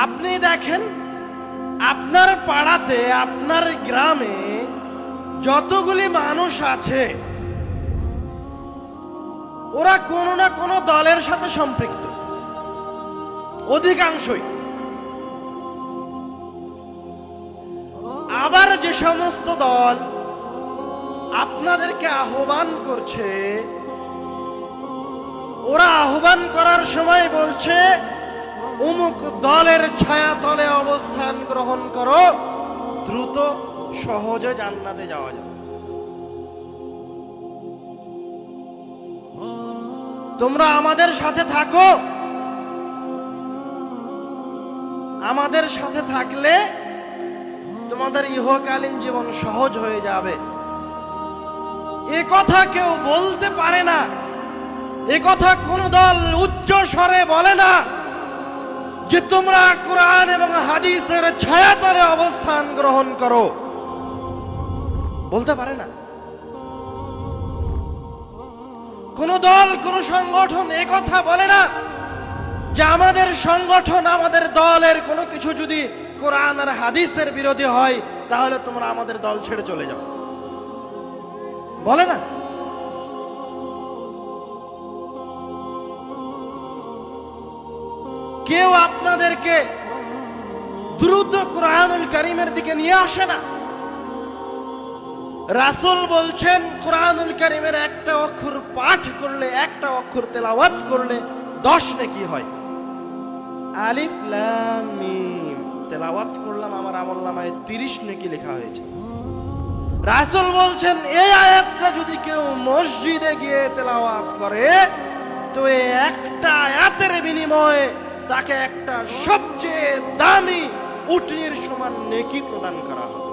আপনি দেখেন আপনার পাড়াতে, আপনার গ্রামে যতগুলি মানুষ আছে ওরা কোনো না কোনো দলের সাথে সম্পৃক্ত, অধিকাংশই। আবার যে সমস্ত দল আপনাদেরকে আহ্বান করছে, ওরা আহ্বান করার সময় বলছে অমুক দলের ছায়াতলে অবস্থান গ্রহণ করো, দ্রুত সহজে জান্নাতে যাওয়া যাবে। তোমরা আমাদের সাথে থাকো, আমাদের সাথে থাকলে তোমাদের ইহকালীন জীবন সহজ হয়ে যাবে। এ কথা কেউ বলতে পারে না, এ কথা কোন দল উচ্চ স্বরে বলে না যে তোমরা কোরআন এবং হাদিসের ছায়াতলে অবস্থান গ্রহণ করো, বলতে পারে না। কোন দল, কোন সংগঠন এ কথা বলে না যে আমাদের সংগঠন, আমাদের দলের কোনো কিছু যদি কোরআন আর হাদিসের বিরোধী হয় তাহলে তোমরা আমাদের দল ছেড়ে চলে যাও, বলে না। কেউ আপনাদেরকে দ্রুত কোরআনুল কারীমের দিকে নিয়ে আসে না। রাসূল বলছেন কোরআনুল কারীমের একটা অক্ষর পাঠ করলে, একটা অক্ষর তেলাওয়াত করলে 10 নেকি হয়। আলিফ লাম মিম তেলাওয়াত করলাম, আমার আমলনামায় 30 নেকি লেখা হয়েছে। রাসূল বলছেন এই আয়াতটা যদি কেউ মসজিদে গিয়ে তেলাওয়াত করে তো এই একটা আয়াতের বিনিময়ে তাকে একটা সবচেয়ে দামি উটনির সমান নেকি প্রদান করা হবে।